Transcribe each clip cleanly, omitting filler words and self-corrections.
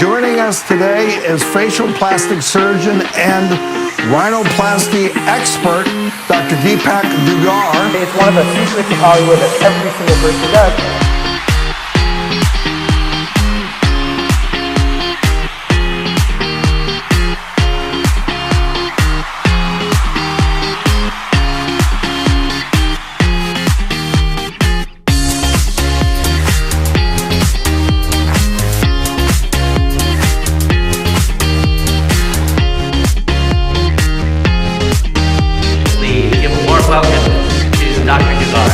Joining us today is facial plastic surgeon and rhinoplasty expert, Dr. Deepak Dugar. It's one of the secrets of Hollywood that every single person does. Welcome to Dr. Dugar.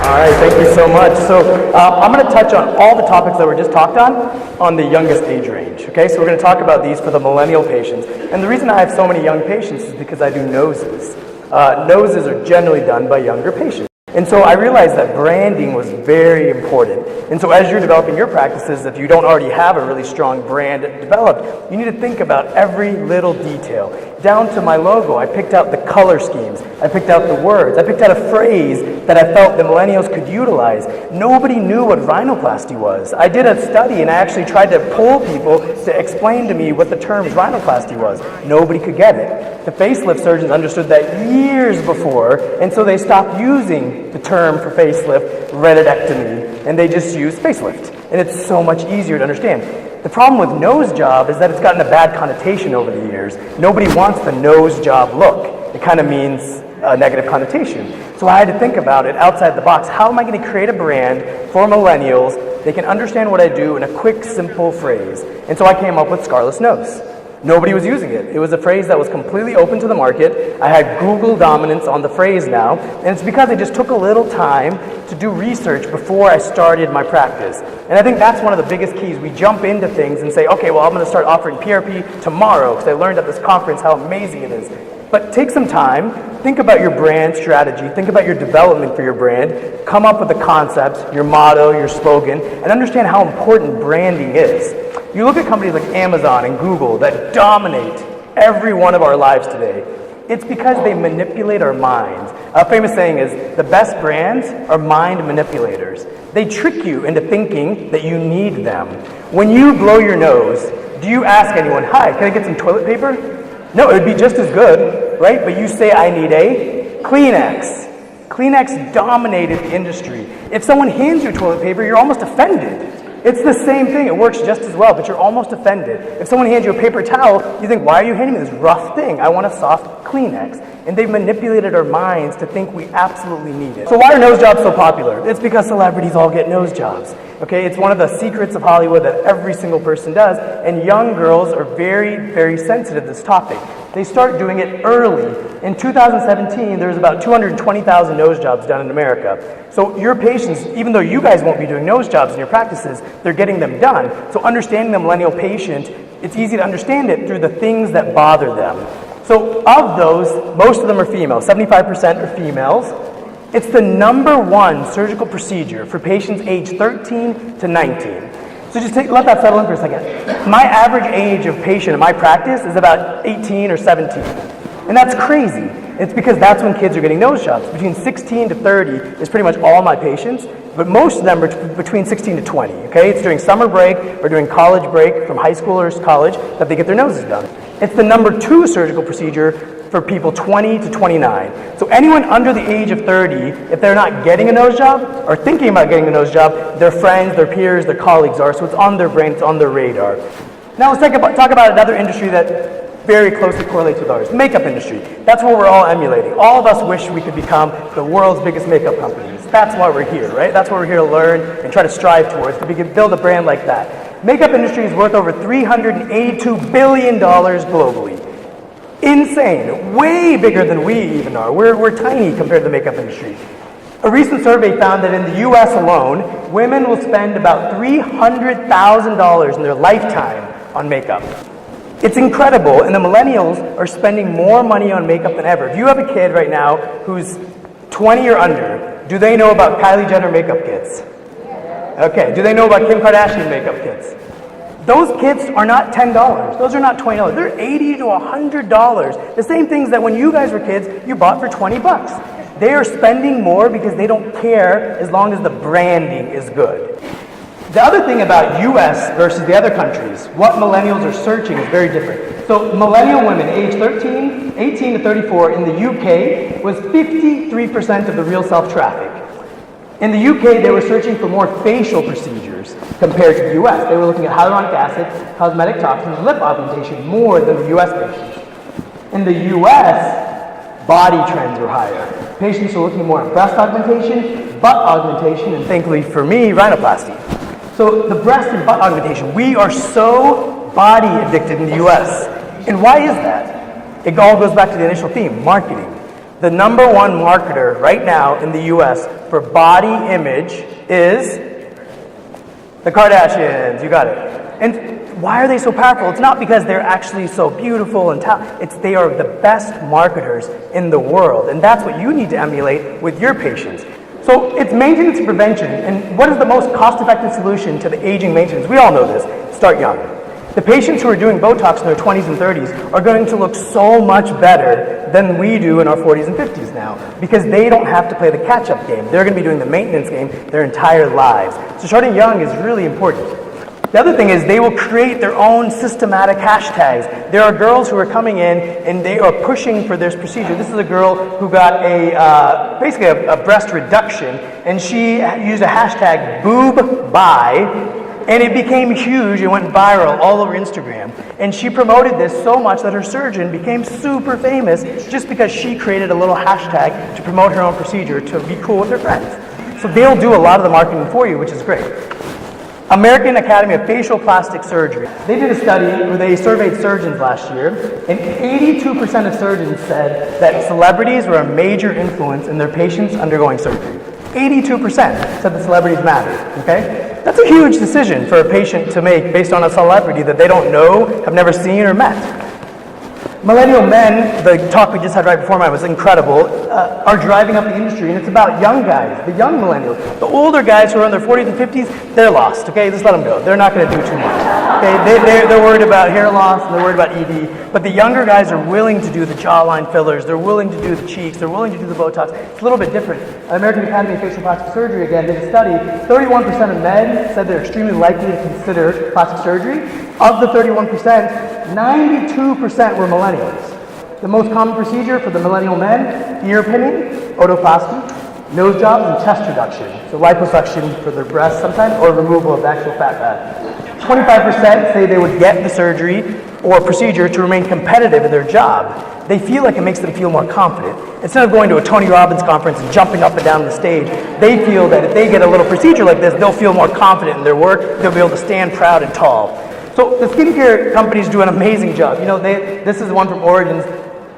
All right, thank you so much. So I'm going to touch on all the topics that were just talked on the youngest age range. Okay, so we're going to talk about these for the millennial patients. And the reason I have so many young patients is because I do noses. Noses are generally done by younger patients. And so I realized that branding was very important. And so as you're developing your practices, if you don't already have a really strong brand developed, you need to think about every little detail. Down to my logo, I picked out the color schemes. I picked out the words. I picked out a phrase that I felt the millennials could utilize. Nobody knew what rhinoplasty was. I did a study and I actually tried to poll people to explain to me what the term rhinoplasty was. Nobody could get it. The facelift surgeons understood that years before, and so they stopped using the term for facelift, retinectomy, and they just use facelift. And it's so much easier to understand. The problem with nose job is that it's gotten a bad connotation over the years. Nobody wants the nose job look. It kind of means a negative connotation. So I had to think about it outside the box. How am I going to create a brand for millennials? They can understand what I do in a quick, simple phrase. And so I came up with Scarless nose. Nobody was using it. It was a phrase that was completely open to the market. I had Google dominance on the phrase now, and it's because I just took a little time to do research before I started my practice. And I think that's one of the biggest keys. We jump into things and say, okay, well, I'm going to start offering PRP tomorrow because I learned at this conference how amazing it is. But take some time, think about your brand strategy, think about your development for your brand, come up with the concepts, your motto, your slogan, and understand how important branding is. You look at companies like Amazon and Google that dominate every one of our lives today. It's because they manipulate our minds. A famous saying is, the best brands are mind manipulators. They trick you into thinking that you need them. When you blow your nose, do you ask anyone, hi, can I get some toilet paper? No, it would be just as good, right? But you say, I need a Kleenex. Kleenex dominated the industry. If someone hands you toilet paper, you're almost offended. It's the same thing. It works just as well, but you're almost offended. If someone hands you a paper towel, you think, why are you handing me this rough thing? I want a soft Kleenex. And they've manipulated our minds to think we absolutely need it. So why are nose jobs so popular? It's because celebrities all get nose jobs. Okay, it's one of the secrets of Hollywood that every single person does, and young girls are very, very sensitive to this topic. They start doing it early. In 2017, there was about 220,000 nose jobs done in America. So your patients, even though you guys won't be doing nose jobs in your practices, they're getting them done. So understanding the millennial patient, it's easy to understand it through the things that bother them. So of those, most of them are female. 75% are females. It's the #1 surgical procedure for patients aged 13 to 19. So just let that settle in for a second. My average age of patient in my practice is about 18 or 17. And that's crazy. It's because that's when kids are getting nose jobs. Between 16 to 30 is pretty much all my patients, but most of them are between 16 to 20, okay? It's during summer break or during college break from high school or college that they get their noses done. It's the #2 surgical procedure for people 20 to 29. So anyone under the age of 30, if they're not getting a nose job or thinking about getting a nose job, their friends, their peers, their colleagues are, so it's on their brain, it's on their radar. Now let's talk about another industry that very closely correlates with ours, makeup industry. That's what we're all emulating. All of us wish we could become the world's biggest makeup companies. That's why we're here, right? That's what we're here to learn and try to strive towards, so we can build a brand like that. Makeup industry is worth over $382 billion globally. Insane, way bigger than we even are. We're tiny compared to the makeup industry. A recent survey found that in the US alone, women will spend about $300,000 in their lifetime on makeup. It's incredible, and the millennials are spending more money on makeup than ever. If you have a kid right now who's 20 or under, do they know about Kylie Jenner makeup kits? Okay, do they know about Kim Kardashian makeup kits? Those kits are not $10. Those are not $20. They're $80 to $100. The same things that when you guys were kids, you bought for 20 bucks. They are spending more because they don't care as long as the branding is good. The other thing about US versus the other countries, what millennials are searching is very different. So millennial women aged 18 to 34 in the UK was 53% of the real self-traffic. In the UK, they were searching for more facial procedures compared to the US. They were looking at hyaluronic acid, cosmetic toxins, lip augmentation more than the US patients. In the US, body trends were higher. Patients were looking more at breast augmentation, butt augmentation, and thankfully for me, rhinoplasty. So the breast and butt augmentation, we are so body addicted in the US. And why is that? It all goes back to the initial theme, marketing. The number one marketer right now in the US for body image is the Kardashians. You got it. And why are they so powerful? It's not because they're actually so beautiful and talented. They are the best marketers in the world. And that's what you need to emulate with your patients. So it's maintenance and prevention. And what is the most cost-effective solution to the aging maintenance? We all know this. Start young. The patients who are doing Botox in their 20s and 30s are going to look so much better than we do in our 40s and 50s now because they don't have to play the catch-up game. They're going to be doing the maintenance game their entire lives. So starting young is really important. The other thing is they will create their own systematic hashtags. There are girls who are coming in and they are pushing for this procedure. This is a girl who got basically a breast reduction, and she used a hashtag boobbuy. And it became huge. It went viral all over Instagram. And she promoted this so much that her surgeon became super famous just because she created a little hashtag to promote her own procedure to be cool with her friends. So they'll do a lot of the marketing for you, which is great. American Academy of Facial Plastic Surgery. They did a study where they surveyed surgeons last year, and 82% of surgeons said that celebrities were a major influence in their patients undergoing surgery. 82% said that celebrities mattered, okay? That's a huge decision for a patient to make based on a celebrity that they don't know, have never seen or met. Millennial men, the talk we just had right before mine was incredible, are driving up the industry, and it's about young guys, the young millennials. The older guys who are in their 40s and 50s, they're lost, okay? Just let them go. They're not going to do too much, okay? They're worried about hair loss, and they're worried about ED, but the younger guys are willing to do the jawline fillers, they're willing to do the cheeks, they're willing to do the Botox. It's a little bit different. American Academy of Facial Plastic Surgery, again, did a study. 31% of men said they're extremely likely to consider plastic surgery. Of the 31%, 92% were millennials. The most common procedure for the millennial men, ear pinning, otoplasty, nose jobs, and chest reduction. So liposuction for their breasts sometimes, or removal of the actual fat pad. 25% say they would get the surgery or procedure to remain competitive in their job. They feel like it makes them feel more confident. Instead of going to a Tony Robbins conference and jumping up and down the stage, they feel that if they get a little procedure like this, they'll feel more confident in their work, they'll be able to stand proud and tall. So the skincare companies do an amazing job. You know, this is one from Origins.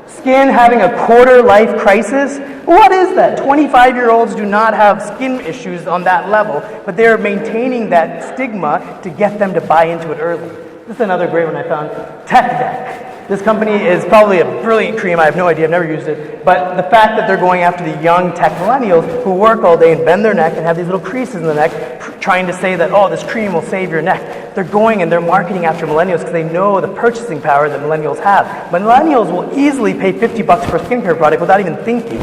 Skin having a quarter life crisis. What is that? 25-year-olds do not have skin issues on that level, but they're maintaining that stigma to get them to buy into it early. This is another great one I found. Tech Deck. This company is probably a brilliant cream. I have no idea. I've never used it. But the fact that they're going after the young tech millennials who work all day and bend their neck and have these little creases in the neck, trying to say that, oh, this cream will save your neck. They're going and they're marketing after millennials because they know the purchasing power that millennials have. Millennials will easily pay $50 for a skincare product without even thinking.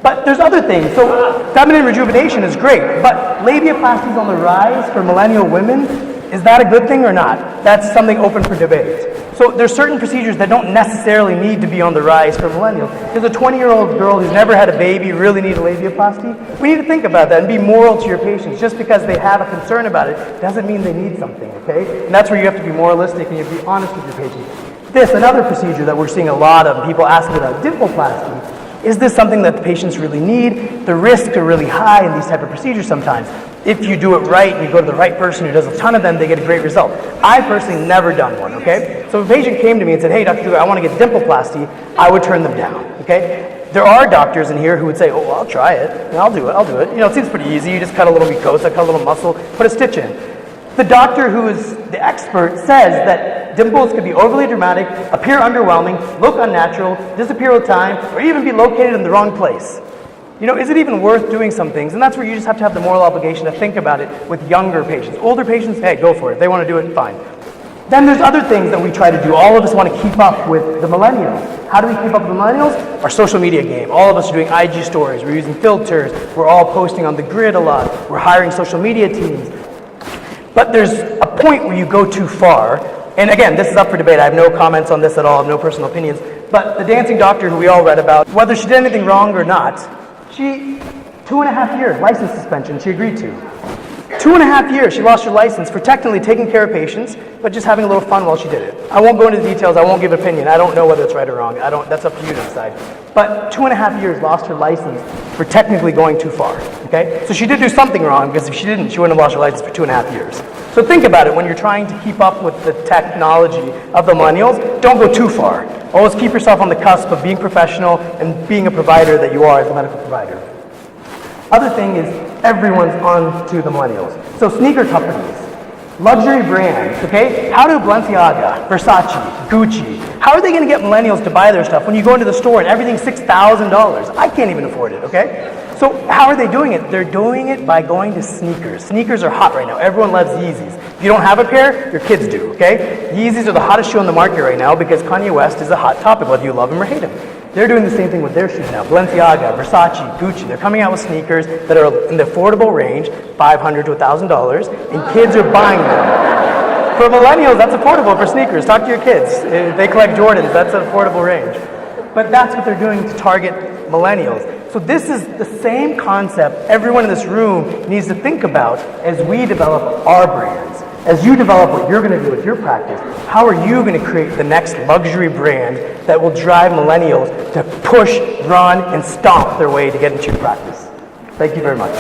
But there's other things. So feminine rejuvenation is great, but labiaplasty is on the rise for millennial women. Is that a good thing or not? That's something open for debate. So there's certain procedures that don't necessarily need to be on the rise for millennials. Does a 20-year-old girl who's never had a baby really need a labiaplasty? We need to think about that and be moral to your patients. Just because they have a concern about it doesn't mean they need something, okay? And that's where you have to be moralistic and you have to be honest with your patients. This, another procedure that we're seeing a lot of people asking about, dimpleplasty. Is this something that the patients really need? The risks are really high in these type of procedures sometimes. If you do it right and you go to the right person who does a ton of them, they get a great result. I personally never done one, okay? So if a patient came to me and said, hey, Dr. Dugar, I want to get dimpleplasty, I would turn them down, okay? There are doctors in here who would say, oh, well, I'll try it, and I'll do it. You know, it seems pretty easy. You just cut a little mucosa, cut a little muscle, put a stitch in. The doctor who is the expert says that dimples could be overly dramatic, appear underwhelming, look unnatural, disappear with time, or even be located in the wrong place. You know, is it even worth doing some things? And that's where you just have to have the moral obligation to think about it with younger patients. Older patients, hey, go for it. If they want to do it, fine. Then there's other things that we try to do. All of us want to keep up with the millennials. How do we keep up with the millennials? Our social media game. All of us are doing IG stories. We're using filters. We're all posting on the grid a lot. We're hiring social media teams. But there's a point where you go too far. And again, this is up for debate. I have no comments on this at all. I have no personal opinions. But the dancing doctor who we all read about, whether she did anything wrong or not, she, 2.5 years, license suspension, she agreed to. 2.5 years, she lost her license for technically taking care of patients, but just having a little fun while she did it. I won't go into the details. I won't give an opinion. I don't know whether it's right or wrong. That's up to you to decide. But 2.5 years lost her license for technically going too far. Okay? So she did do something wrong, because if she didn't, she wouldn't have lost her license for 2.5 years. So think about it when you're trying to keep up with the technology of the millennials. Don't go too far. Always keep yourself on the cusp of being professional and being a provider that you are as a medical provider. Other thing is everyone's on to the millennials. So sneaker companies, luxury brands, okay? How do Balenciaga, Versace, Gucci, how are they going to get millennials to buy their stuff when you go into the store and everything's $6,000? I can't even afford it, okay? So how are they doing it? They're doing it by going to sneakers. Sneakers are hot right now. Everyone loves Yeezys. If you don't have a pair, your kids do, okay? Yeezys are the hottest shoe on the market right now because Kanye West is a hot topic, whether you love him or hate him. They're doing the same thing with their shoes now. Balenciaga, Versace, Gucci, they're coming out with sneakers that are in the affordable range, $500 to $1,000, and kids are buying them. For millennials, that's affordable for sneakers. Talk to your kids. If they collect Jordans, that's an affordable range. But that's what they're doing to target millennials. So this is the same concept everyone in this room needs to think about as we develop our brands. As you develop what you're going to do with your practice, how are you going to create the next luxury brand that will drive millennials to push, run, and stomp their way to get into your practice? Thank you very much.